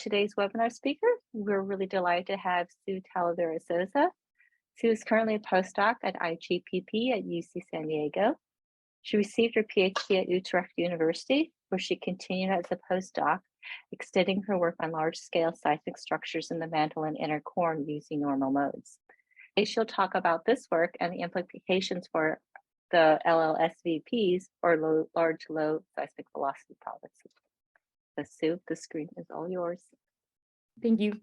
today's webinar speaker. We're really delighted to have Sue Talavera-Soza. Sue is currently a postdoc at IGPP at UC San Diego. She received her PhD at Utrecht University, where she continued as a postdoc, extending her work on large-scale seismic structures in the mantle and inner core using normal modes. Today, she'll talk about this work and the implications for the LLSVPs, or large low seismic velocity provinces. So Sue, the screen is all yours. Thank you.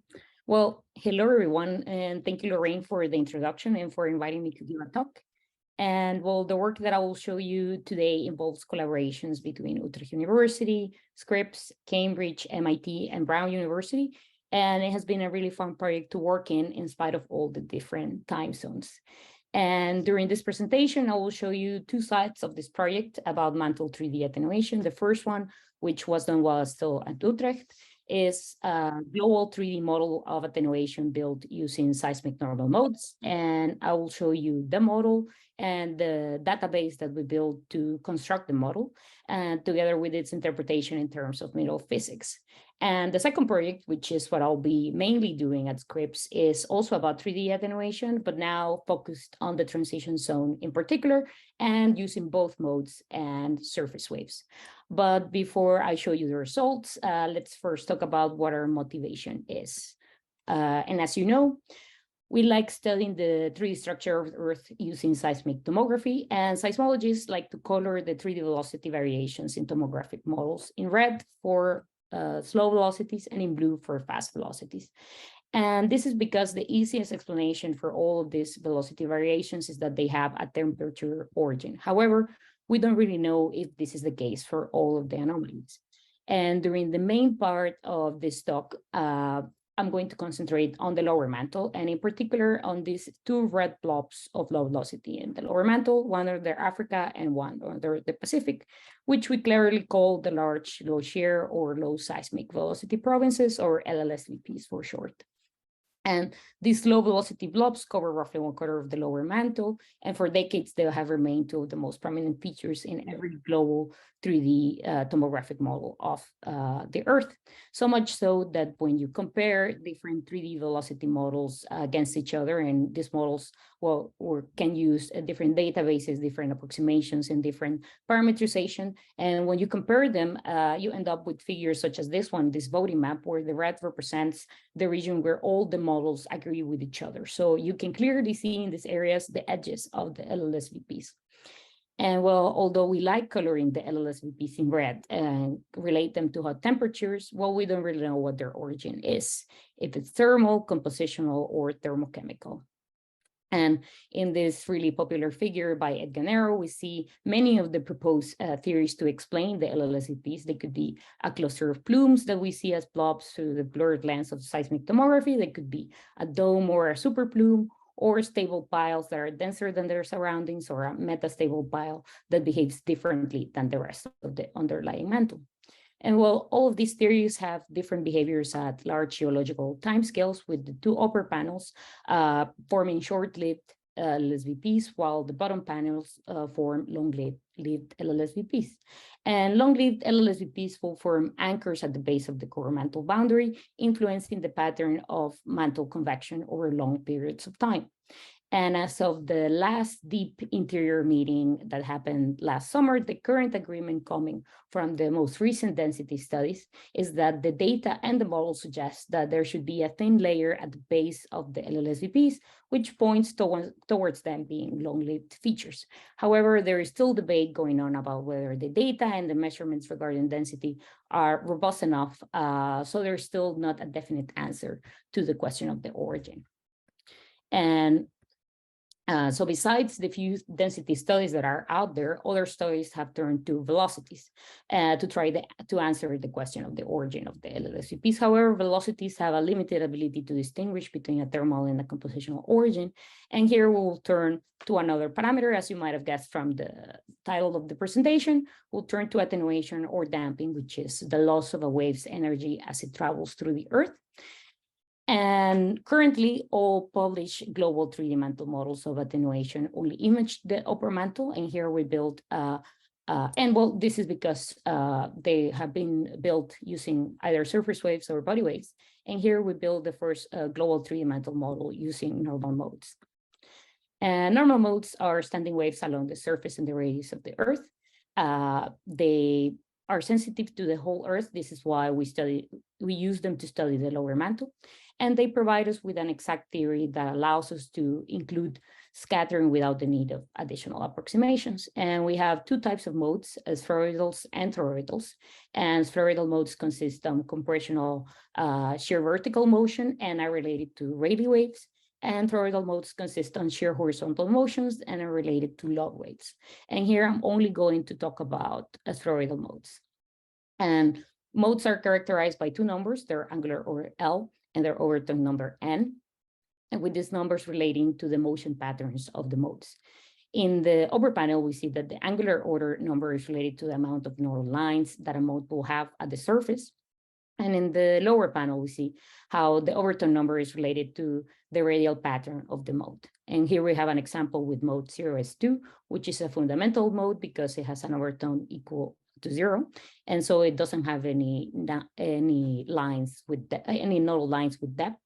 Well, hello everyone, and thank you, Lorraine, for the introduction and for inviting me to give a talk. And well, the work that I will show you today involves collaborations between Utrecht University, Scripps, Cambridge, MIT, and Brown University. And it has been a really fun project to work in spite of all the different time zones. And during this presentation, I will show you two sides of this project about mantle 3D attenuation. The first one, which was done while still at Utrecht, is a global 3D model of attenuation built using seismic normal modes. And I will show you the model and the database that we built to construct the model, and together with its interpretation in terms of middle physics. And the second project, which is what I'll be mainly doing at Scripps, is also about 3D attenuation, but now focused on the transition zone in particular, and using both modes and surface waves. But before I show you the results, let's first talk about what our motivation is. And as you know, we like studying the 3D structure of Earth using seismic tomography, and seismologists like to color the 3D velocity variations in tomographic models in red for slow velocities and in blue for fast velocities. And this is because the easiest explanation for all of these velocity variations is that they have a temperature origin. However, we don't really know if this is the case for all of the anomalies. And during the main part of this talk, I'm going to concentrate on the lower mantle, and in particular on these two red blobs of low velocity in the lower mantle, one under Africa and one under the Pacific, which we clearly call the large low shear or low seismic velocity provinces, or LLSVPs for short. And these low velocity blobs cover roughly 1/4 of the lower mantle, and for decades they have remained two of the most prominent features in every global 3D tomographic model of the Earth. So much so that when you compare different 3D velocity models against each other, and these models can use different databases, different approximations, and different parameterization, and when you compare them, you end up with figures such as this one, this voting map, where the red represents the region where all the models agree with each other. So you can clearly see in these areas the edges of the LLSVPs. And well, although we like coloring the LLSVPs in red and relate them to hot temperatures, well, we don't really know what their origin is, if it's thermal, compositional, or thermochemical. And in this really popular figure by Ed Ganero, we see many of the proposed theories to explain the LLSVPs. They could be a cluster of plumes that we see as blobs through the blurred lens of seismic tomography. They could be a dome or a superplume, or stable piles that are denser than their surroundings, or a metastable pile that behaves differently than the rest of the underlying mantle. And well, all of these theories have different behaviors at large geological timescales, with the two upper panels forming short-lived LLSVPs, while the bottom panels form long-lived LLSVPs. And long-lived LLSVPs will form anchors at the base of the core mantle boundary, influencing the pattern of mantle convection over long periods of time. And as of the last deep interior meeting that happened last summer, the current agreement coming from the most recent density studies is that the data and the model suggest that there should be a thin layer at the base of the LLSVPs, which points towards them being long-lived features. However, there is still debate going on about whether the data and the measurements regarding density are robust enough, so there's still not a definite answer to the question of the origin. And so besides the few density studies that are out there, other studies have turned to velocities to try to answer the question of the origin of the LLSVPs. However, velocities have a limited ability to distinguish between a thermal and a compositional origin. And here we'll turn to another parameter, as you might have guessed from the title of the presentation. We'll turn to attenuation or damping, which is the loss of a wave's energy as it travels through the Earth. And currently, all published global 3D mantle models of attenuation only image the upper mantle. And here we built a And well, this is because they have been built using either surface waves or body waves. And here we build the first global 3D mantle model using normal modes. And normal modes are standing waves along the surface and the radius of the Earth. They are sensitive to the whole Earth. This is why we use them to study the lower mantle. And they provide us with an exact theory that allows us to include scattering without the need of additional approximations. And we have two types of modes, spheroidals and toroidals. And spheroidal modes consist of compressional shear vertical motion and are related to radial waves. And toroidal modes consist on shear horizontal motions and are related to log waves. And here I'm only going to talk about spheroidal modes. And modes are characterized by two numbers, their angular order L and their overtone number N, and with these numbers relating to the motion patterns of the modes. In the upper panel, we see that the angular order number is related to the amount of normal lines that a mode will have at the surface. And in the lower panel, we see how the overtone number is related to the radial pattern of the mode. And here we have an example with mode 0S2, which is a fundamental mode because it has an overtone equal to 0. And so it doesn't have any lines with any nodal lines with depth.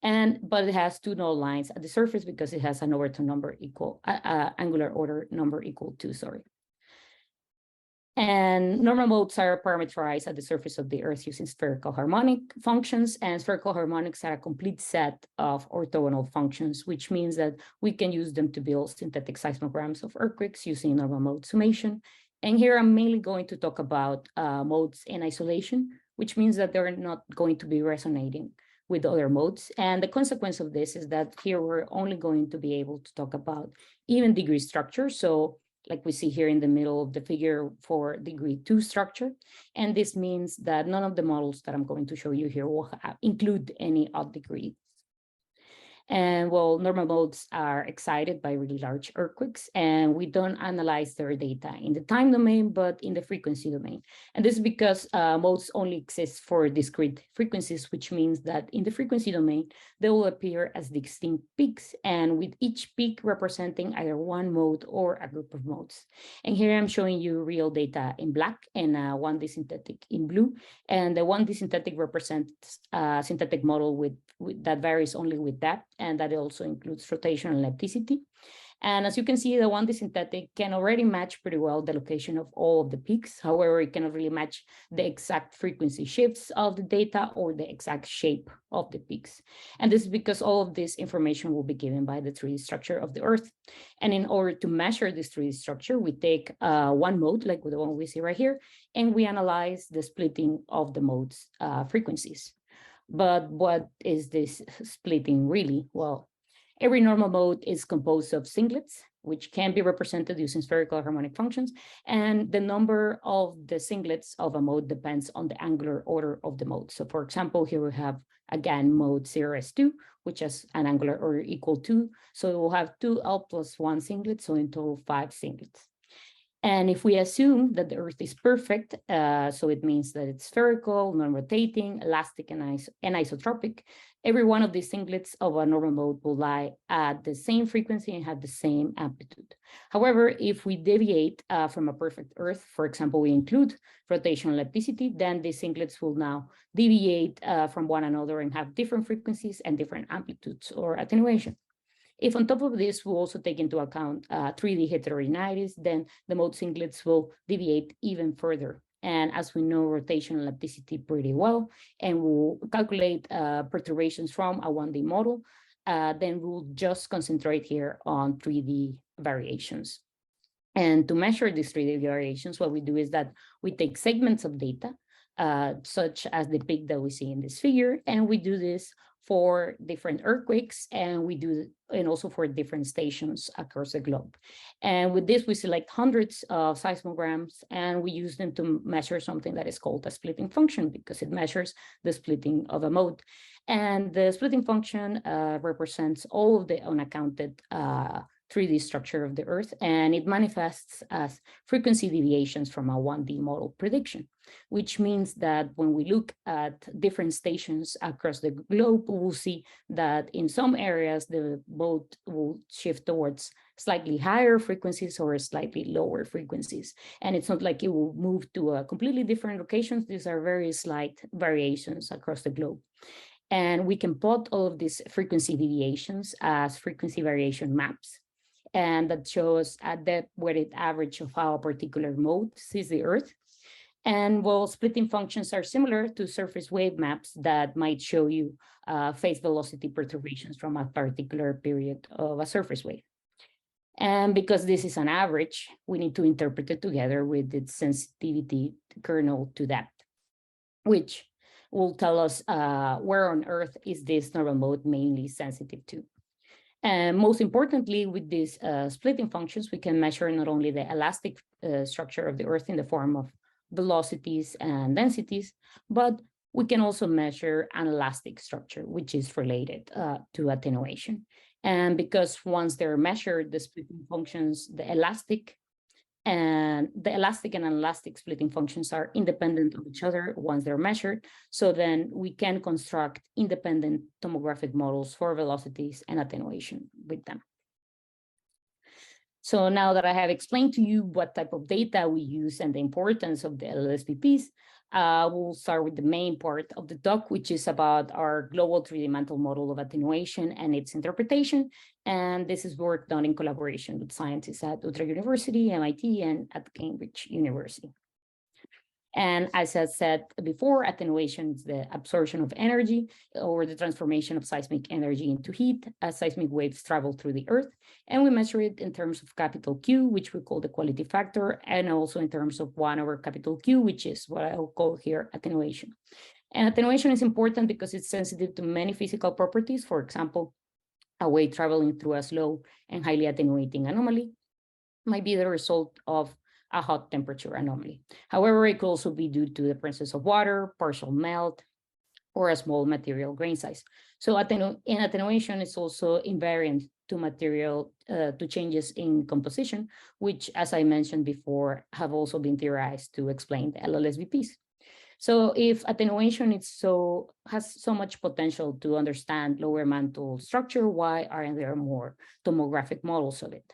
But it has two nodal lines at the surface because it has an overtone number equal, angular order number equal to, sorry. And normal modes are parameterized at the surface of the Earth using spherical harmonic functions, and spherical harmonics are a complete set of orthogonal functions, which means that we can use them to build synthetic seismograms of earthquakes using normal mode summation. And here I'm mainly going to talk about modes in isolation, which means that they're not going to be resonating with other modes. And the consequence of this is that here we're only going to be able to talk about even degree structure. So like we see here in the middle of the figure for degree 2 structure. And this means that none of the models that I'm going to show you here will include any odd degree. And well, normal modes are excited by really large earthquakes, and we don't analyze their data in the time domain, but in the frequency domain. And this is because modes only exist for discrete frequencies, which means that in the frequency domain, they will appear as distinct peaks, and with each peak representing either one mode or a group of modes. And here I'm showing you real data in black and 1D synthetic in blue. And the 1D synthetic represents a synthetic model that varies only with depth, and that also includes rotation and ellipticity. And as you can see, the 1D synthetic can already match pretty well the location of all of the peaks. However, it cannot really match the exact frequency shifts of the data or the exact shape of the peaks. And this is because all of this information will be given by the 3D structure of the Earth. And in order to measure this 3D structure, we take one mode, like the one we see right here, and we analyze the splitting of the mode's frequencies. But what is this splitting really? Well, every normal mode is composed of singlets, which can be represented using spherical harmonic functions. And the number of the singlets of a mode depends on the angular order of the mode. So for example, here we have, again, mode 0S2, which has an angular order equal to. So it will have 2L plus 1 singlets, so in total 5 singlets. And if we assume that the Earth is perfect, so it means that it's spherical, non-rotating, elastic, and anisotropic, every one of these singlets of a normal mode will lie at the same frequency and have the same amplitude. However, if we deviate from a perfect Earth, for example, we include rotational ellipticity, then these singlets will now deviate from one another and have different frequencies and different amplitudes or attenuation. If on top of this, we also take into account 3D heterogeneity, then the mode singlets will deviate even further. And as we know rotational ellipticity pretty well, and we'll calculate perturbations from a 1D model, then we'll just concentrate here on 3D variations. And to measure these 3D variations, what we do is that we take segments of data, such as the peak that we see in this figure, and we do this for different earthquakes, and also for different stations across the globe. And with this, we select hundreds of seismograms, and we use them to measure something that is called a splitting function, because it measures the splitting of a mode. And the splitting function represents all of the unaccounted 3D structure of the Earth, and it manifests as frequency deviations from a 1D model prediction, which means that when we look at different stations across the globe, we'll see that in some areas, the boat will shift towards slightly higher frequencies or slightly lower frequencies. And it's not like it will move to a completely different locations. These are very slight variations across the globe. And we can plot all of these frequency deviations as frequency variation maps. And that shows a depth-weighted average of how a particular mode sees the Earth. And well, splitting functions are similar to surface wave maps that might show you phase velocity perturbations from a particular period of a surface wave. And because this is an average, we need to interpret it together with its sensitivity kernel to depth, which will tell us where on Earth is this normal mode mainly sensitive to. And most importantly, with these splitting functions, we can measure not only the elastic structure of the Earth in the form of velocities and densities, but we can also measure anelastic structure, which is related to attenuation. And because once they're measured, the splitting functions, the elastic and anelastic splitting functions are independent of each other once they're measured. So then we can construct independent tomographic models for velocities and attenuation with them. So now that I have explained to you what type of data we use and the importance of the LLSVPs, we'll start with the main part of the talk, which is about our global 3D mantle model of attenuation and its interpretation. And this is work done in collaboration with scientists at Utrecht University, MIT, and at Cambridge University. And as I said before, attenuation is the absorption of energy or the transformation of seismic energy into heat as seismic waves travel through the Earth. And we measure it in terms of capital Q, which we call the quality factor, and also in terms of 1 over capital Q, which is what I'll call here attenuation. And attenuation is important because it's sensitive to many physical properties. For example, a wave traveling through a slow and highly attenuating anomaly might be the result of a hot temperature anomaly. However, it could also be due to the presence of water, partial melt, or a small material grain size. So attenuation is also invariant to material, to changes in composition, which, as I mentioned before, have also been theorized to explain the LLSVPs. So if attenuation has so much potential to understand lower mantle structure, why aren't there more tomographic models of it?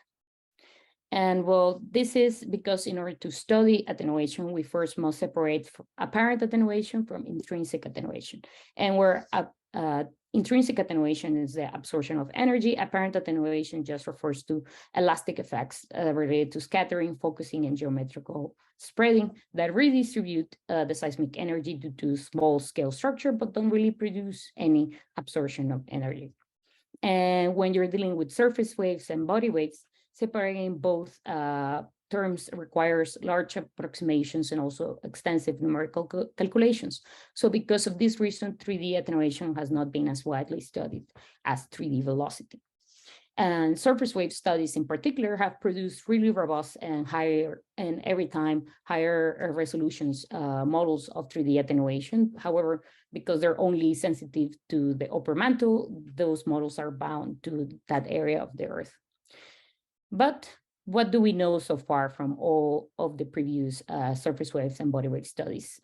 And well, this is because in order to study attenuation, we first must separate apparent attenuation from intrinsic attenuation. And where intrinsic attenuation is the absorption of energy, apparent attenuation just refers to elastic effects related to scattering, focusing, and geometrical spreading that redistribute the seismic energy due to small scale structure, but don't really produce any absorption of energy. And when you're dealing with surface waves and body waves, separating both terms requires large approximations and also extensive numerical calculations. So because of this reason, 3D attenuation has not been as widely studied as 3D velocity. And surface wave studies in particular have produced really robust and higher, and every time higher resolutions models of 3D attenuation. However, because they're only sensitive to the upper mantle, those models are bound to that area of the Earth. But what do we know so far from all of the previous surface waves and body wave studies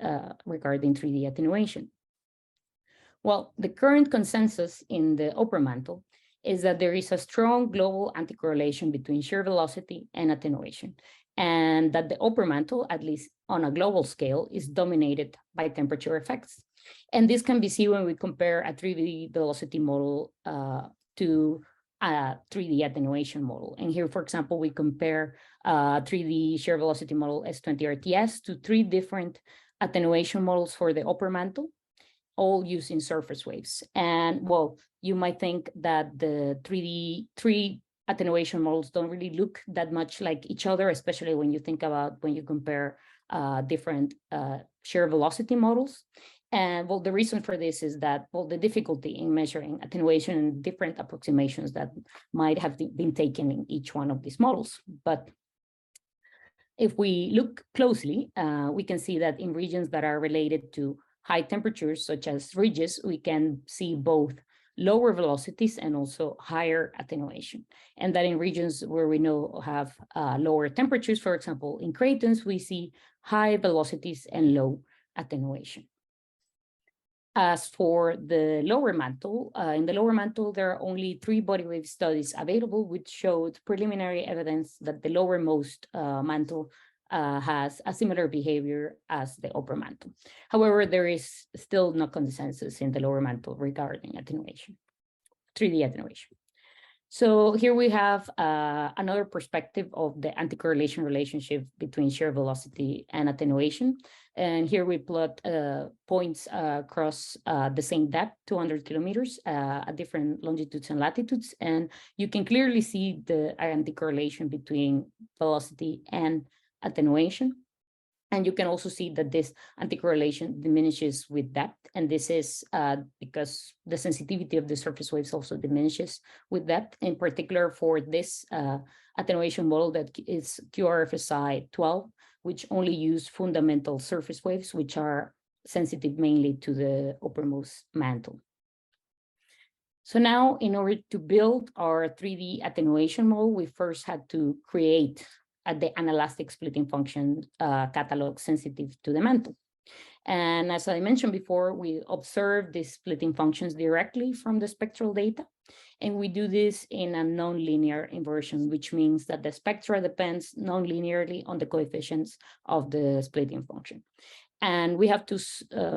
regarding 3D attenuation? Well, the current consensus in the upper mantle is that there is a strong global anticorrelation between shear velocity and attenuation, and that the upper mantle, at least on a global scale, is dominated by temperature effects. And this can be seen when we compare a 3D velocity model to a 3D attenuation model. And here, for example, we compare 3D shear velocity model S20RTS to 3 different attenuation models for the upper mantle, all using surface waves. And well, you might think that the 3 attenuation models don't really look that much like each other, especially when you think about when you compare different shear velocity models. And well, the reason for this is that, well, the difficulty in measuring attenuation and different approximations that might have been taken in each one of these models. But if we look closely, we can see that in regions that are related to high temperatures, such as ridges, we can see both lower velocities and also higher attenuation. And that in regions where we know have lower temperatures, for example, in cratons, we see high velocities and low attenuation. As for the lower mantle, in the lower mantle, there are only 3 body wave studies available, which showed preliminary evidence that the lowermost mantle has a similar behavior as the upper mantle. However, there is still no consensus in the lower mantle regarding attenuation, 3D attenuation. So here we have another perspective of the anti-correlation relationship between shear velocity and attenuation. And here we plot points across the same depth, 200 kilometers, at different longitudes and latitudes. And you can clearly see the anti-correlation between velocity and attenuation. And you can also see that this anti-correlation diminishes with depth. And this is because the sensitivity of the surface waves also diminishes with depth, in particular for this attenuation model that is QRFSI 12, which only use fundamental surface waves, which are sensitive mainly to the uppermost mantle. So now, in order to build our 3D attenuation model, we first had to create the anelastic splitting function catalog sensitive to the mantle. And as I mentioned before, we observe these splitting functions directly from the spectral data. And we do this in a nonlinear inversion, which means that the spectra depends nonlinearly on the coefficients of the splitting function. And we have to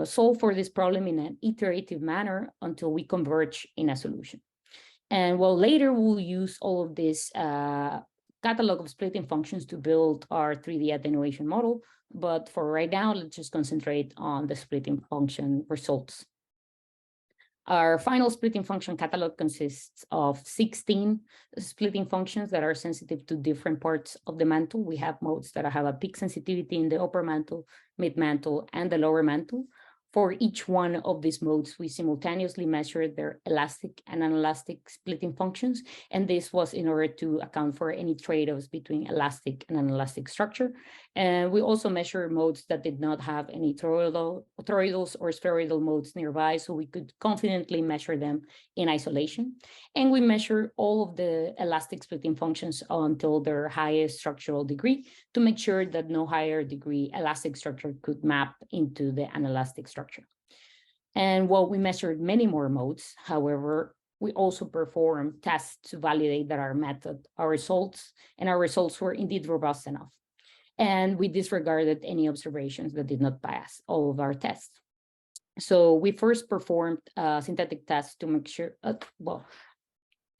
solve for this problem in an iterative manner until we converge in a solution. And well, later we'll use all of this catalog of splitting functions to build our 3D attenuation model. But for right now, let's just concentrate on the splitting function results. Our final splitting function catalog consists of 16 splitting functions that are sensitive to different parts of the mantle. We have modes that have a peak sensitivity in the upper mantle, mid mantle, and the lower mantle. For each one of these modes, we simultaneously measure their elastic and anelastic splitting functions. And this was in order to account for any trade-offs between elastic and anelastic structure. And we also measure modes that did not have any toroidals or spheroidal modes nearby, so we could confidently measure them in isolation. And we measure all of the elastic splitting functions until their highest structural degree to make sure that no higher degree elastic structure could map into the anelastic structure. And while we measured many more modes, however, we also performed tests to validate that our results were indeed robust enough. And we disregarded any observations that did not pass all of our tests. So we first performed synthetic tests to make sure,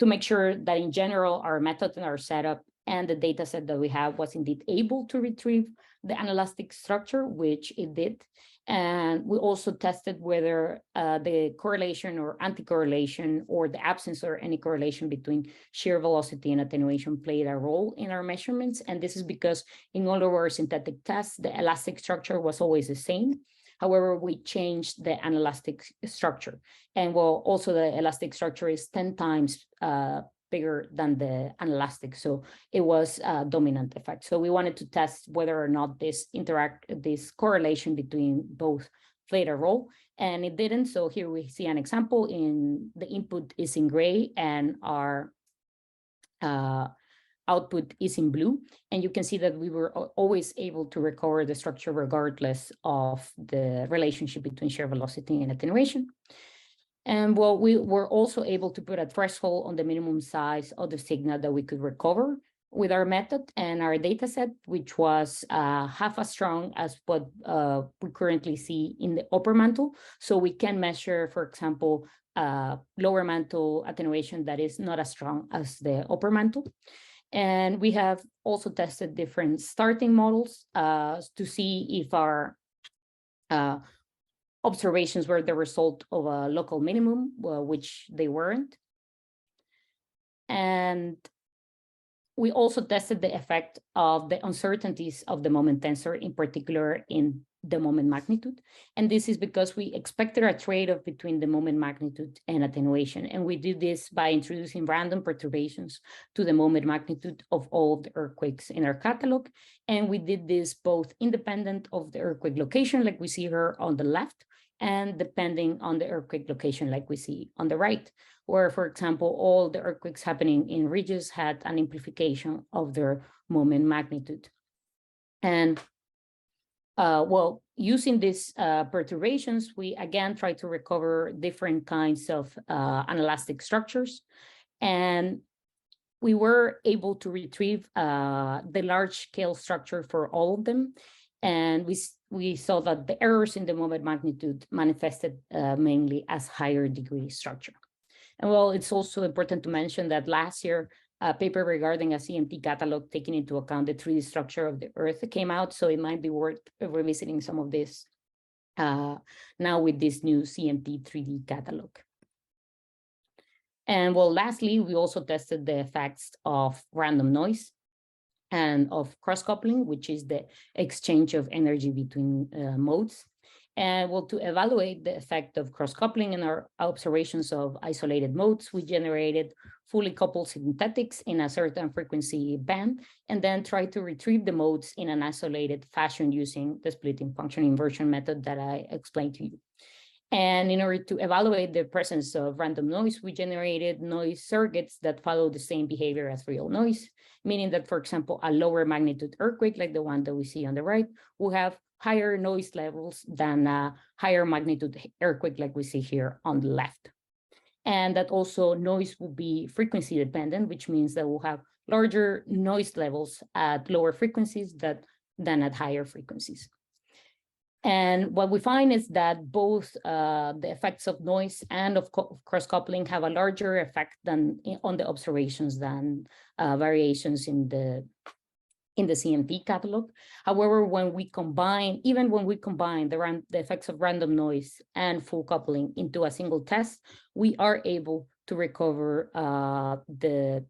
that in general, our method and our setup and the data set that we have was indeed able to retrieve the anelastic structure, which it did. And we also tested whether the correlation or anti-correlation or the absence or any correlation between shear velocity and attenuation played a role in our measurements. And this is because in all of our synthetic tests, the elastic structure was always the same. However, we changed the anelastic structure. And well, also the elastic structure is 10 times bigger than the anelastic. So it was a dominant effect. So we wanted to test whether or not this correlation between both played a role, and it didn't. So here we see an example in the input is in gray and our output is in blue. And you can see that we were always able to recover the structure regardless of the relationship between shear velocity and attenuation. And well, we were also able to put a threshold on the minimum size of the signal that we could recover with our method and our data set, which was half as strong as what we currently see in the upper mantle. So we can measure, for example, lower mantle attenuation that is not as strong as the upper mantle. And we have also tested different starting models to see if our observations were the result of a local minimum, which they weren't. And we also tested the effect of the uncertainties of the moment tensor, in particular in the moment magnitude. And this is because we expected a trade-off between the moment magnitude and attenuation. And we did this by introducing random perturbations to the moment magnitude of all the earthquakes in our catalog. And we did this both independent of the earthquake location, like we see here on the left, and depending on the earthquake location, like we see on the right, where, for example, all the earthquakes happening in ridges had an amplification of their moment magnitude. And well, using these perturbations, we again try to recover different kinds of anelastic structures. And we were able to retrieve the large scale structure for all of them. And we saw that the errors in the moment magnitude manifested mainly as higher degree structure. And well, it's also important to mention that last year, a paper regarding a CMT catalog taking into account the 3D structure of the Earth came out. So it might be worth revisiting some of this now with this new CMT 3D catalog. And well, lastly, we also tested the effects of random noise and of cross-coupling, which is the exchange of energy between modes. And well, to evaluate the effect of cross-coupling in our observations of isolated modes, we generated fully coupled synthetics in a certain frequency band, and then tried to retrieve the modes in an isolated fashion using the splitting function inversion method that I explained to you. And in order to evaluate the presence of random noise, we generated noise circuits that follow the same behavior as real noise, meaning that, for example, a lower magnitude earthquake, like the one that we see on the right, will have higher noise levels than a higher magnitude earthquake, like we see here on the left. And that also noise will be frequency dependent, which means that we'll have larger noise levels at lower frequencies than at higher frequencies. And what we find is that both the effects of noise and of cross-coupling have a larger effect on the observations than variations in the CMT catalog. However, when we combine the effects of random noise and full coupling into a single test, we are able to recover the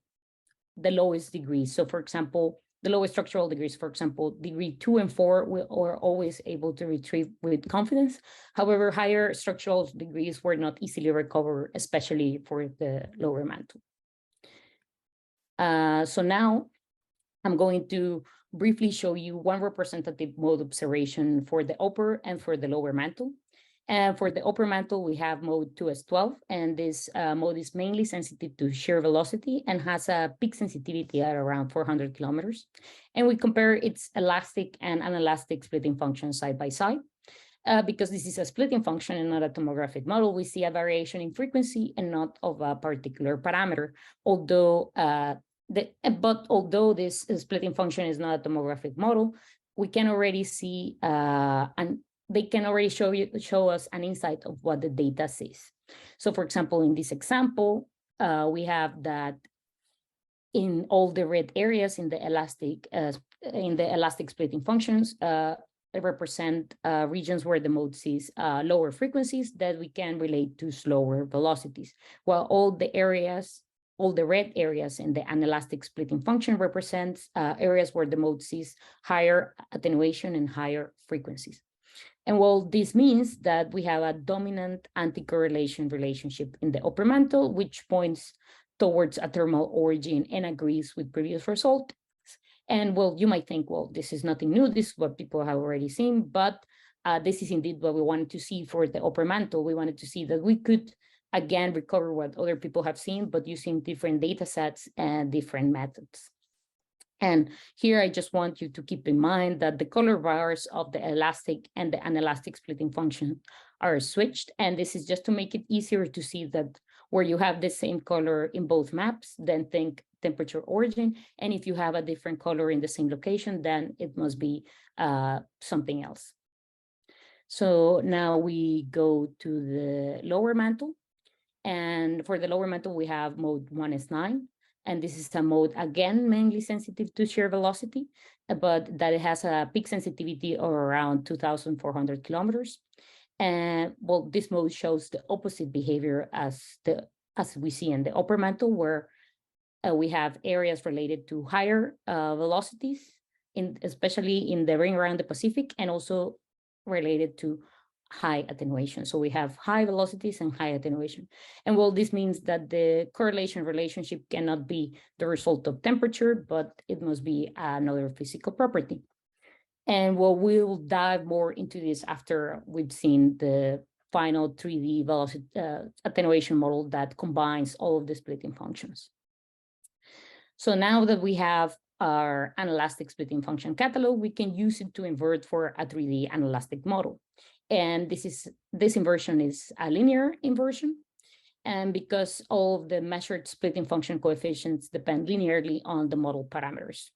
lowest degrees. So, for example, the lowest structural degrees, for example, degree 2 and 4, we are always able to retrieve with confidence. However, higher structural degrees were not easily recovered, especially for the lower mantle. So now I'm going to briefly show you one representative mode observation for the upper and for the lower mantle. And for the upper mantle, we have mode 2s12, and this mode is mainly sensitive to shear velocity and has a peak sensitivity at around 400 kilometers. And we compare its elastic and anelastic splitting function side by side. Because this is a splitting function and not a tomographic model, we see a variation in frequency and not of a particular parameter, although although this splitting function is not a tomographic model, we can already see they can already show us an insight of what the data says. So, for example, in this example, we have that in all the red areas in the elastic splitting functions, represent regions where the mode sees lower frequencies that we can relate to slower velocities, while all the red areas in the anelastic splitting function represents areas where the mode sees higher attenuation and higher frequencies. And well, this means that we have a dominant anti-correlation relationship in the upper mantle, which points towards a thermal origin and agrees with previous results. And well, you might think, well, this is nothing new. This is what people have already seen, but this is indeed what we wanted to see for the upper mantle. We wanted to see that we could, again, recover what other people have seen, but using different data sets and different methods. And here I just want you to keep in mind that the color bars of the elastic and the anelastic splitting function are switched. And this is just to make it easier to see that where you have the same color in both maps, then think temperature origin. And if you have a different color in the same location, then it must be something else. So now we go to the lower mantle. And for the lower mantle, we have mode 1s9. And this is a mode, again, mainly sensitive to shear velocity, but that it has a peak sensitivity of around 2,400 kilometers. And well, this mode shows the opposite behavior as we see in the upper mantle, where we have areas related to higher velocities, especially in the ring around the Pacific, and also related to high attenuation. So we have high velocities and high attenuation. And well, this means that the correlation relationship cannot be the result of temperature, but it must be another physical property. And well, we'll dive more into this after we've seen the final 3D velocity attenuation model that combines all of the splitting functions. So now that we have our anelastic splitting function catalog, we can use it to invert for a 3D anelastic model. And this inversion is a linear inversion. And because all of the measured splitting function coefficients depend linearly on the model parameters.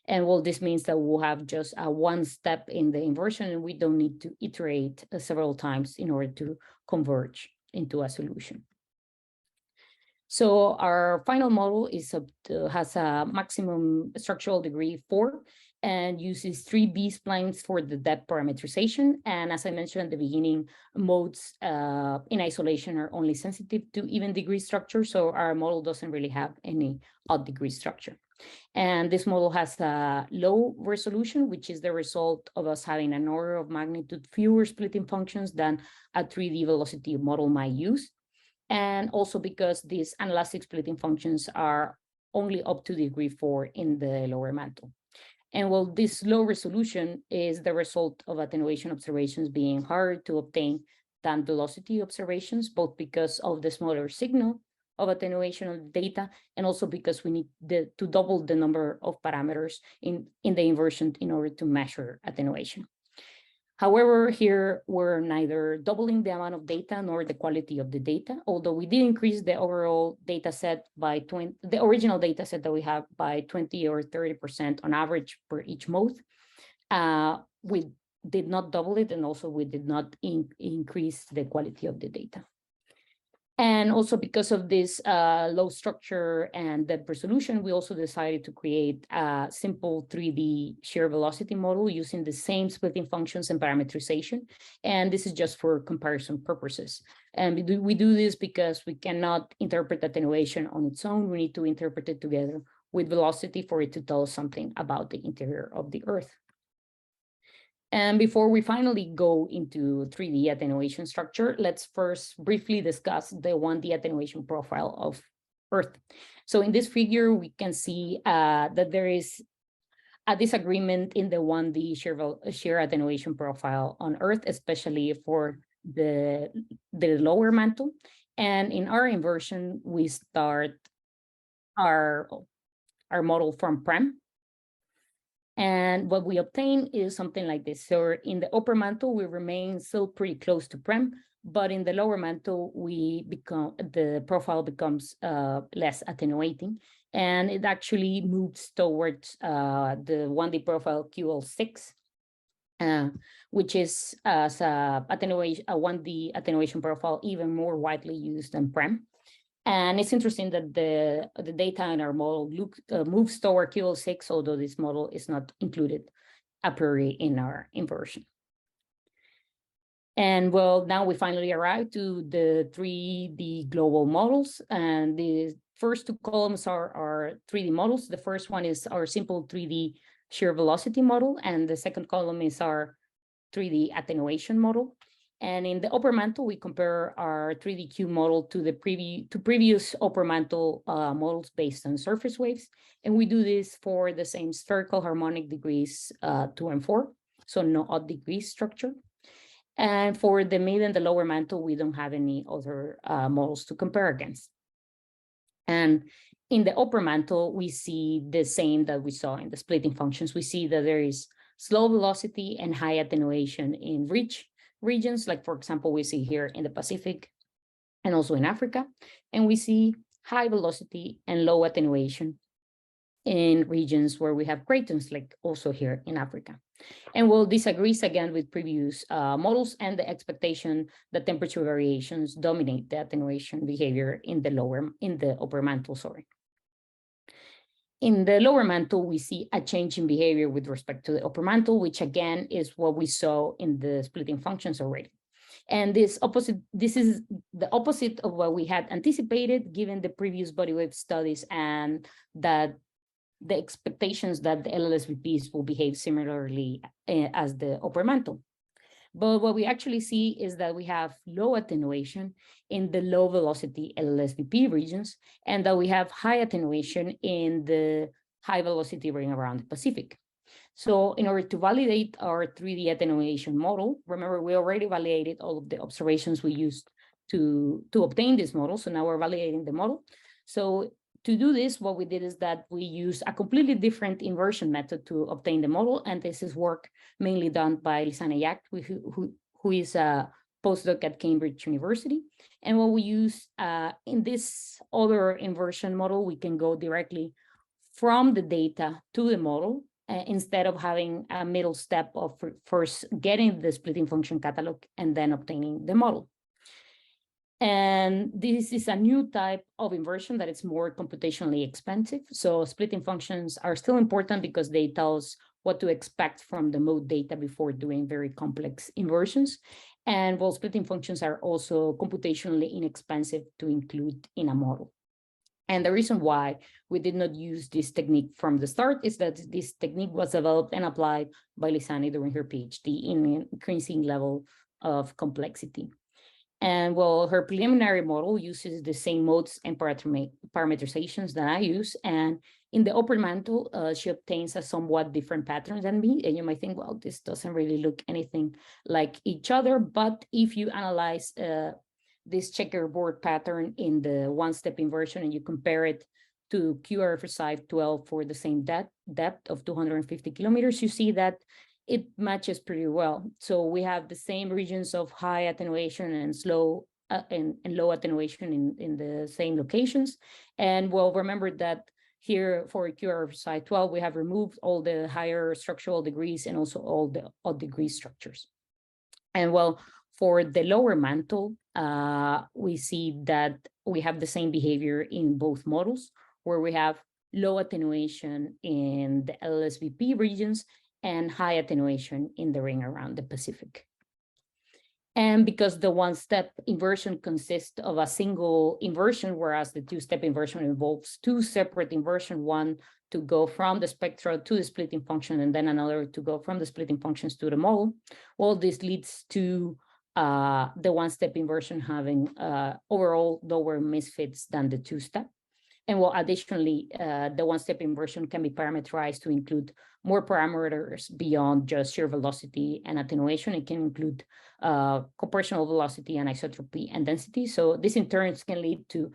And well, this means that we'll have just one step in the inversion, and we don't need to iterate several times in order to converge into a solution. So our final model has a maximum structural degree 4 and uses 3 B-splines for the depth parameterization. And as I mentioned at the beginning, modes in isolation are only sensitive to even degree structure. So our model doesn't really have any odd degree structure. And this model has a low resolution, which is the result of us having an order of magnitude fewer splitting functions than a 3D velocity model might use. And also because these anelastic splitting functions are only up to degree 4 in the lower mantle. And well, this low resolution is the result of attenuation observations being harder to obtain than velocity observations, both because of the smaller signal of attenuation of the data, and also because we need to double the number of parameters in the inversion in order to measure attenuation. However, here we're neither doubling the amount of data nor the quality of the data, although we did increase the overall data set by the original data set that we have by 20 or 30% on average per each mode. We did not double it, and also we did not increase the quality of the data. And also because of this low structure and depth resolution, we also decided to create a simple 3D shear velocity model using the same splitting functions and parameterization. And this is just for comparison purposes. And we do this because we cannot interpret attenuation on its own. We need to interpret it together with velocity for it to tell us something about the interior of the Earth. And before we finally go into 3D attenuation structure, let's first briefly discuss the 1D attenuation profile of Earth. So in this figure, we can see that there is a disagreement in the 1D shear attenuation profile on Earth, especially for the lower mantle. And in our inversion, we start our model from Prem. And what we obtain is something like this. So in the upper mantle, we remain still pretty close to Prem, but in the lower mantle, the profile becomes less attenuating, and it actually moves towards the 1D profile QL6, which is as a 1D attenuation profile even more widely used than Prem. And it's interesting that the data in our model moves toward QL6, although this model is not included a priori in our inversion. And well, now we finally arrive to the 3D global models. And the first two columns are our 3D models. The first one is our simple 3D shear velocity model, and the second column is our 3D attenuation model. And in the upper mantle, we compare our 3DQ model to previous upper mantle models based on surface waves. And we do this for the same spherical harmonic degrees 2 and 4, so no odd degree structure. And for the mid and the lower mantle, we don't have any other models to compare against. And in the upper mantle, we see the same that we saw in the splitting functions. We see that there is slow velocity and high attenuation in rich regions, like for example, we see here in the Pacific and also in Africa. And we see high velocity and low attenuation in regions where we have cratons, like also here in Africa. And well, this agrees again with previous models and the expectation that temperature variations dominate the attenuation behavior in the upper mantle, sorry. In the lower mantle, we see a change in behavior with respect to the upper mantle, which again is what we saw in the splitting functions already. And this is the opposite of what we had anticipated given the previous body wave studies, and that the expectations that the LLSVPs will behave similarly as the upper mantle. But what we actually see is that we have low attenuation in the low velocity LLSVP regions, and that we have high attenuation in the high velocity ring around the Pacific. So in order to validate our 3D attenuation model, remember we already validated all of the observations we used to obtain this model. So now we're validating the model. So to do this, what we did is that we use a completely different inversion method to obtain the model. And this is work mainly done by Lisanne Yacht, who is a postdoc at Cambridge University. And what we use in this other inversion model, we can go directly from the data to the model instead of having a middle step of first getting the splitting function catalog and then obtaining the model. And this is a new type of inversion that is more computationally expensive. So splitting functions are still important because they tell us what to expect from the mode data before doing very complex inversions. And while splitting functions are also computationally inexpensive to include in a model. And the reason why we did not use this technique from the start is that this technique was developed and applied by Lisanne during her PhD in increasing level of complexity. And well, her preliminary model uses the same modes and parameterizations that I use. And in the upper mantle, she obtains a somewhat different pattern than me. And you might think, well, this doesn't really look anything like each other. But if you analyze this checkerboard pattern in the one-step inversion and you compare it to QRF512 for the same depth of 250 kilometers, you see that it matches pretty well. So we have the same regions of high attenuation and slow and low attenuation in the same locations. And well, remember that here for QRF512, we have removed all the higher structural degrees and also all the odd degree structures. And well, for the lower mantle, we see that we have the same behavior in both models, where we have low attenuation in the LLSVP regions and high attenuation in the ring around the Pacific. And because the one-step inversion consists of a single inversion, whereas the two-step inversion involves two separate inversions, one to go from the spectra to the splitting function, and then another to go from the splitting functions to the model, well, this leads to the one-step inversion having overall lower misfits than the two-step. And well, additionally, the one-step inversion can be parameterized to include more parameters beyond just shear velocity and attenuation. It can include compositional velocity and isotropy and density. So this in turn can lead to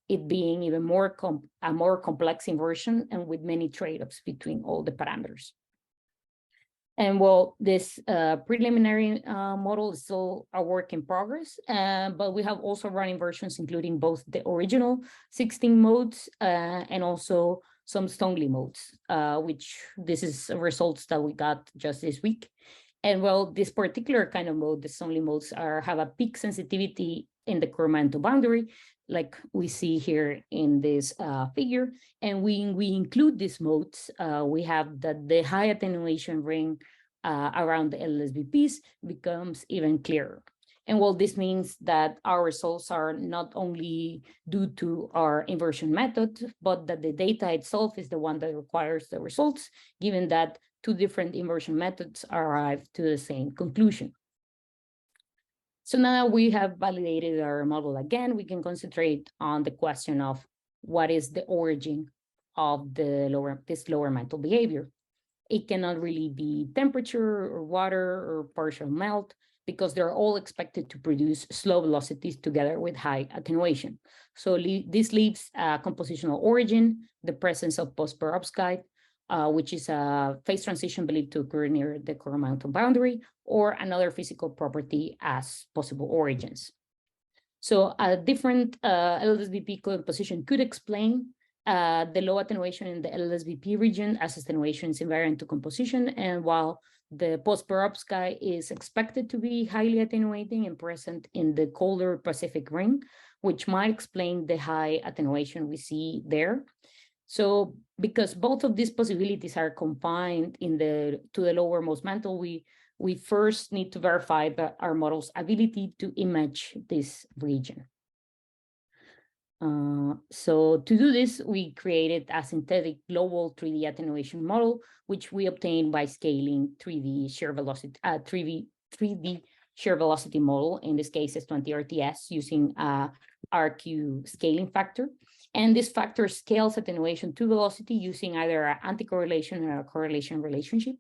it being even more a more complex inversion and with many trade-offs between all the parameters. And well, this preliminary model is still a work in progress, but we have also run inversions, including both the original 16 modes and also some Stoneley modes, which this is results that we got just this week. And well, this particular kind of mode, the Stoneley modes have a peak sensitivity in the Coromantel boundary, like we see here in this figure. And we include these modes, we have that the high attenuation ring around the LLSVPs becomes even clearer. And well, this means that our results are not only due to our inversion method, but that the data itself is the one that requires the results, given that two different inversion methods arrive to the same conclusion. So now we have validated our model again, we can concentrate on the question of what is the origin of this lower mantle behavior. It cannot really be temperature or water or partial melt, because they're all expected to produce slow velocities together with high attenuation. So this leaves a compositional origin, the presence of post-perovskite, which is a phase transition believed to occur near the Coromantel boundary, or another physical property as possible origins. So a different LLSVP composition could explain the low attenuation in the LLSVP region, as attenuation is invariant to composition, and while the post-perovskite is expected to be highly attenuating and present in the colder Pacific ring, which might explain the high attenuation we see there. So because both of these possibilities are confined to the lowermost mantle, we first need to verify that our model's ability to image this region. So to do this, we created a synthetic global 3D attenuation model, which we obtained by scaling 3D shear velocity, 3D shear velocity model, in this case is 20 RTS, using RQ scaling factor. And this factor scales attenuation to velocity using either an anti-correlation or a correlation relationship.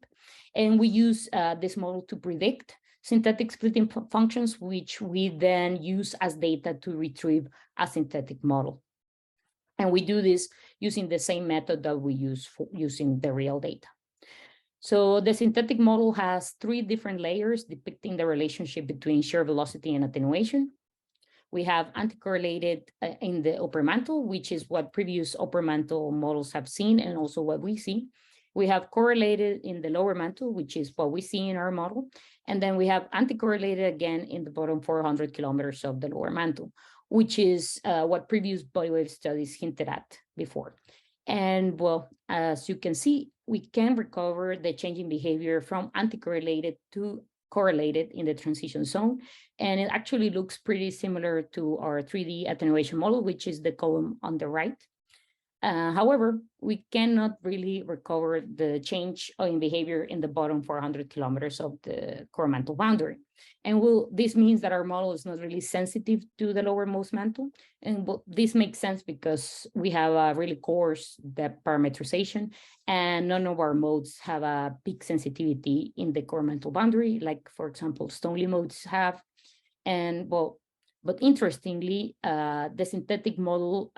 And we use this model to predict synthetic splitting functions, which we then use as data to retrieve a synthetic model. And we do this using the same method that we use for using the real data. So the synthetic model has 3 different layers depicting the relationship between shear velocity and attenuation. We have anticorrelated in the upper mantle, which is what previous upper mantle models have seen and also what we see. We have correlated in the lower mantle, which is what we see in our model. And then we have anticorrelated again in the bottom 400 kilometers of the lower mantle, which is what previous body wave studies hinted at before. And well, as you can see, we can recover the changing behavior from anticorrelated to correlated in the transition zone. And it actually looks pretty similar to our 3D attenuation model, which is the column on the right. However, we cannot really recover the change in behavior in the bottom 400 kilometers of the core mantle boundary. And this means that our model is not really sensitive to the lowermost mantle. And this makes sense because we have a really coarse depth parametrization, and none of our modes have a peak sensitivity in the core mantle boundary, like, for example, Stoney modes have. And but interestingly, the synthetic model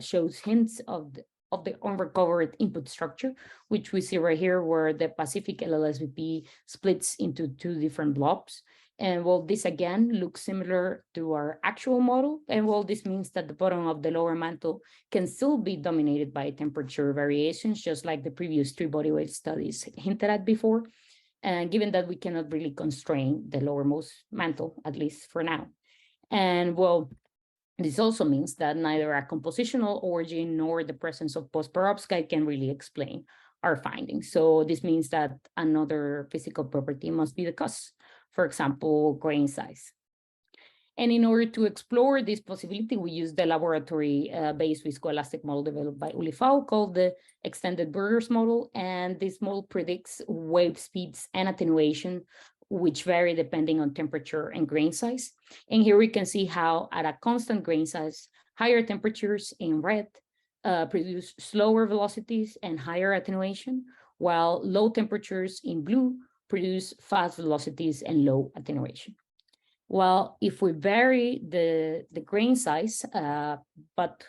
shows hints of the unrecovered input structure, which we see right here, where the Pacific LLSVP splits into 2 different blobs. And well, this again looks similar to our actual model. And well, this means that the bottom of the lower mantle can still be dominated by temperature variations, just like the previous 3 body wave studies hinted at before. And given that we cannot really constrain the lowermost mantle, at least for now. And well, this also means that neither a compositional origin nor the presence of post-perovskite can really explain our findings. So this means that another physical property must be the cause, for example, grain size. And in order to explore this possibility, we use the laboratory-based viscoelastic model developed by Uli Fau called the extended Burgers model. And this model predicts wave speeds and attenuation, which vary depending on temperature and grain size. And here we can see how at a constant grain size, higher temperatures in red produce slower velocities and higher attenuation, while low temperatures in blue produce fast velocities and low attenuation. Well, if we vary the grain size, but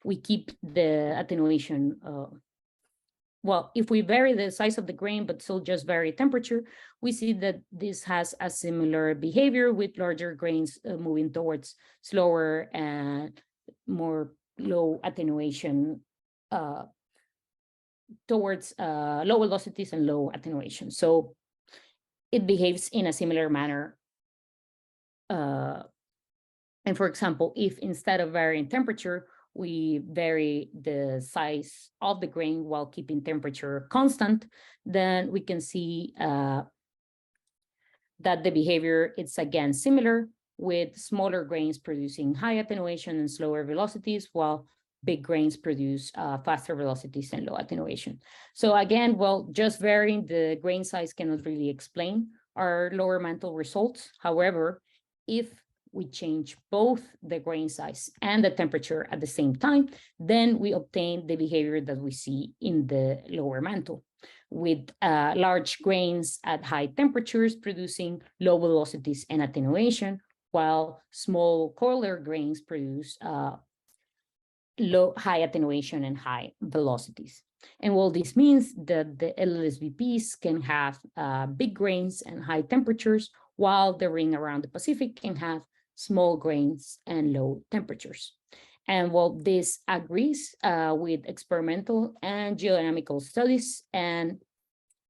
we keep the attenuation, well, if we vary the size of the grain, but still just vary temperature, we see that this has a similar behavior with larger grains moving towards slower and more low attenuation, towards low velocities and low attenuation. So it behaves in a similar manner. And for example, if instead of varying temperature, we vary the size of the grain while keeping temperature constant, then we can see that the behavior is again similar, with smaller grains producing high attenuation and slower velocities, while big grains produce faster velocities and low attenuation. So again, well, just varying the grain size cannot really explain our lower mantle results. However, if we change both the grain size and the temperature at the same time, then we obtain the behavior that we see in the lower mantle, with large grains at high temperatures producing low velocities and attenuation, while small collar grains produce high attenuation and high velocities. And well, this means that the LLSVPs can have big grains and high temperatures, while the ring around the Pacific can have small grains and low temperatures. And well, this agrees with experimental and geodynamical studies, and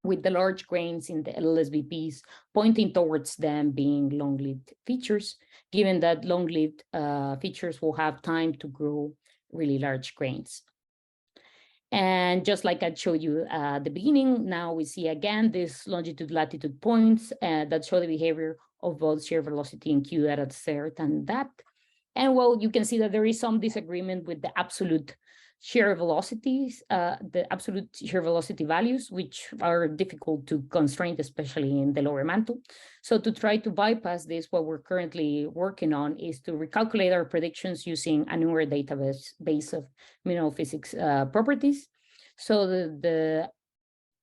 with the large grains in the LLSVPs pointing towards them being long-lived features, given that long-lived features will have time to grow really large grains. And just like I showed you at the beginning, now we see again these longitude-latitude points that show the behavior of both shear velocity and Q at a certain depth. And well, you can see that there is some disagreement with the absolute shear velocities, the absolute shear velocity values, which are difficult to constrain, especially in the lower mantle. So to try to bypass this, what we're currently working on is to recalculate our predictions using a newer database of mineral physics properties. So the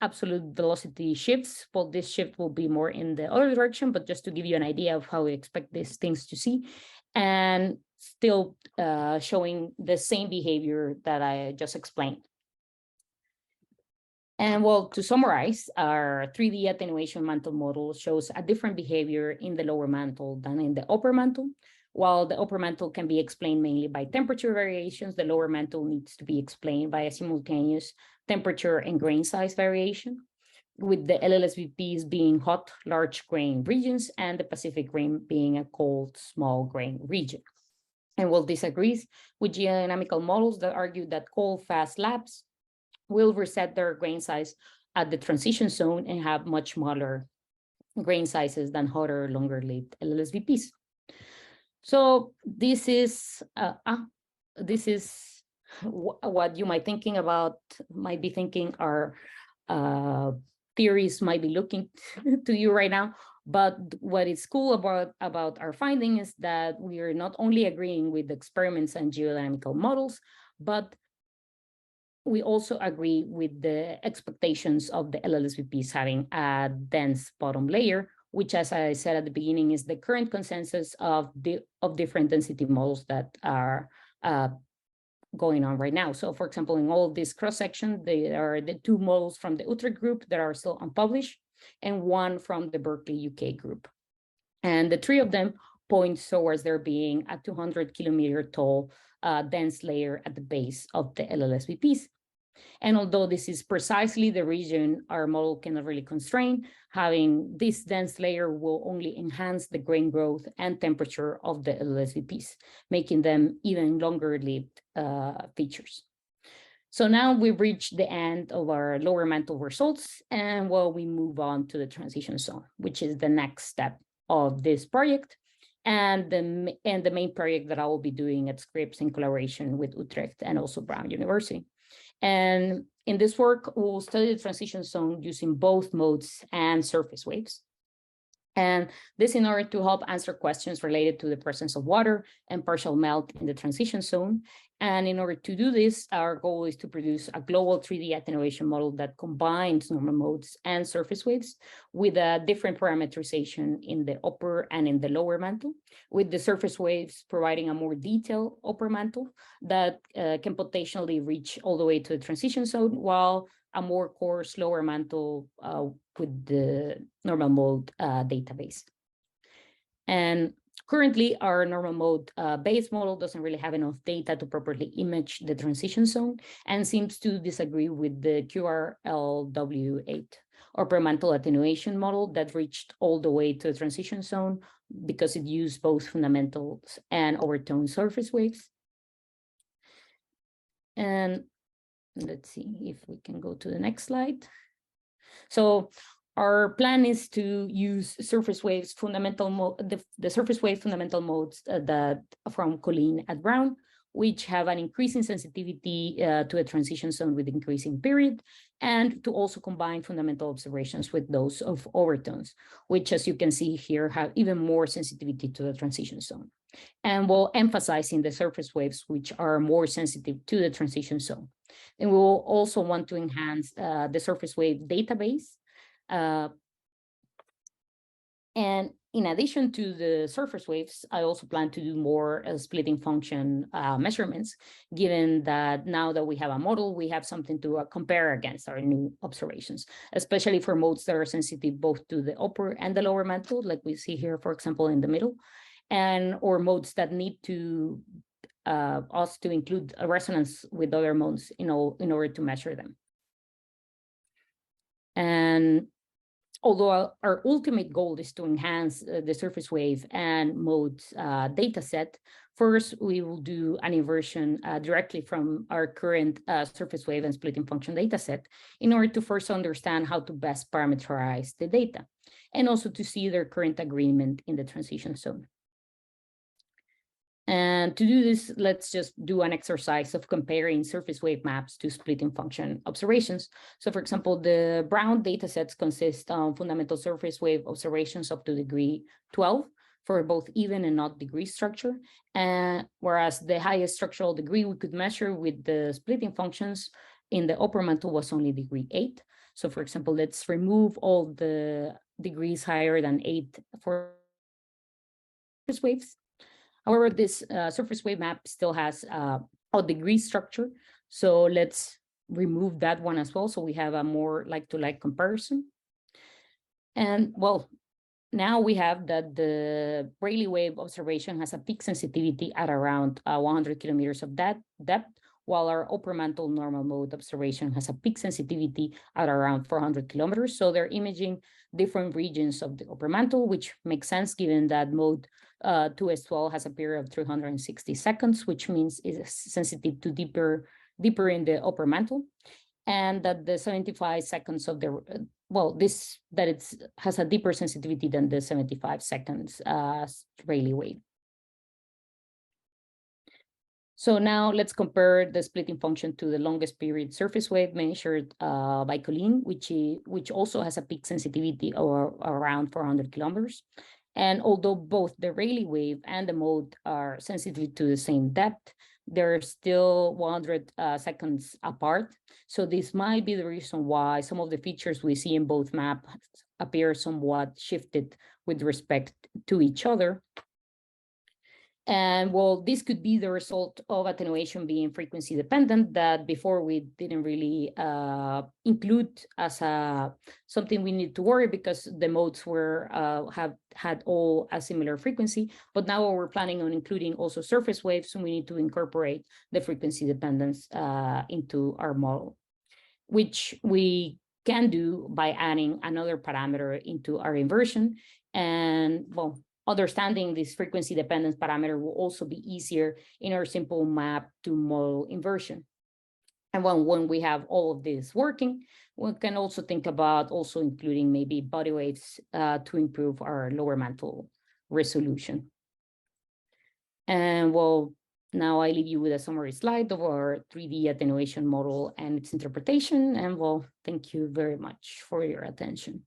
absolute velocity shifts, well, this shift will be more in the other direction, but just to give you an idea of how we expect these things to see, and still showing the same behavior that I just explained. And well, to summarize, our 3D attenuation mantle model shows a different behavior in the lower mantle than in the upper mantle. While the upper mantle can be explained mainly by temperature variations, the lower mantle needs to be explained by a simultaneous temperature and grain size variation, with the LLSVPs being hot, large grain regions, and the Pacific rim being a cold, small grain region. And well, this agrees with geodynamical models that argue that cold, fast labs will reset their grain size at the transition zone and have much smaller grain sizes than hotter, longer-lived LLSVPs. So this is what you might be thinking our theories might be looking to you right now. But what is cool about our finding is that we are not only agreeing with experiments and geodynamical models, but we also agree with the expectations of the LLSVPs having a dense bottom layer, which, as I said at the beginning, is the current consensus of different density models that are going on right now. So for example, in all this cross-section, there are the 2 models from the Utrecht group that are still unpublished, and 1 from the Berkeley, UK group. And the 3 of them point towards there being a 200-kilometer tall dense layer at the base of the LLSVPs. And although this is precisely the region our model cannot really constrain, having this dense layer will only enhance the grain growth and temperature of the LLSVPs, making them even longer-lived features. So now we've reached the end of our lower mantle results, and well, we move on to the transition zone, which is the next step of this project, and the main project that I will be doing at Scripps in collaboration with Utrecht and also Brown University. And in this work, we'll study the transition zone using both modes and surface waves. And this in order to help answer questions related to the presence of water and partial melt in the transition zone. And in order to do this, our goal is to produce a global 3D attenuation model that combines normal modes and surface waves with a different parameterization in the upper and in the lower mantle, with the surface waves providing a more detailed upper mantle that can potentially reach all the way to the transition zone, while a more coarse lower mantle with the normal mode database. And currently, our normal mode base model doesn't really have enough data to properly image the transition zone and seems to disagree with the QRLW8 upper mantle attenuation model that reached all the way to the transition zone because it used both fundamentals and overtone surface waves. And let's see if we can go to the next slide. So our plan is to use surface waves fundamental the surface wave fundamental modes that from Colleen at Brown, which have an increasing sensitivity to a transition zone with increasing period, and to also combine fundamental observations with those of overtones, which, as you can see here, have even more sensitivity to the transition zone. And we'll emphasize in the surface waves, which are more sensitive to the transition zone. And we will also want to enhance the surface wave database. And in addition to the surface waves, I also plan to do more splitting function measurements, given that now that we have a model, we have something to compare against our new observations, especially for modes that are sensitive both to the upper and the lower mantle, like we see here, for example, in the middle, and or modes that need to us to include a resonance with other modes in order to measure them. And although our ultimate goal is to enhance the surface wave and modes data set, first we will do an inversion directly from our current surface wave and splitting function data set in order to first understand how to best parameterize the data, and also to see their current agreement in the transition zone. And to do this, let's just do an exercise of comparing surface wave maps to splitting function observations. So for example, the brown data sets consist of fundamental surface wave observations up to degree 12 for both even and odd degree structure. And whereas the highest structural degree we could measure with the splitting functions in the upper mantle was only degree 8. So for example, let's remove all the degrees higher than 8 for surface waves. However, this surface wave map still has a degree structure. So let's remove that one as well. So we have a more like-to-like comparison. And well, now we have that the Rayleigh wave observation has a peak sensitivity at around 100 kilometers of depth, while our upper mantle normal mode observation has a peak sensitivity at around 400 kilometers. So they're imaging different regions of the upper mantle, which makes sense given that mode 2S12 has a period of 360 seconds, which means it's sensitive to deeper in the upper mantle, and that the 75 seconds of the, it has a deeper sensitivity than the 75 seconds Rayleigh wave. So now let's compare the splitting function to the longest period surface wave measured by Colleen, which also has a peak sensitivity of around 400 kilometers. And although both the Rayleigh wave and the mode are sensitive to the same depth, they're still 100 seconds apart. So this might be the reason why some of the features we see in both maps appear somewhat shifted with respect to each other. And well, this could be the result of attenuation being frequency dependent that before we didn't really include as something we need to worry because the modes have had all a similar frequency. But now we're planning on including also surface waves, so we need to incorporate the frequency dependence into our model, which we can do by adding another parameter into our inversion. And well, understanding this frequency dependence parameter will also be easier in our simple map to model inversion. And when we have all of this working, we can also think about also including maybe body waves to improve our lower mantle resolution. And well, now I leave you with a summary slide of our 3D attenuation model and its interpretation. And well, thank you very much for your attention.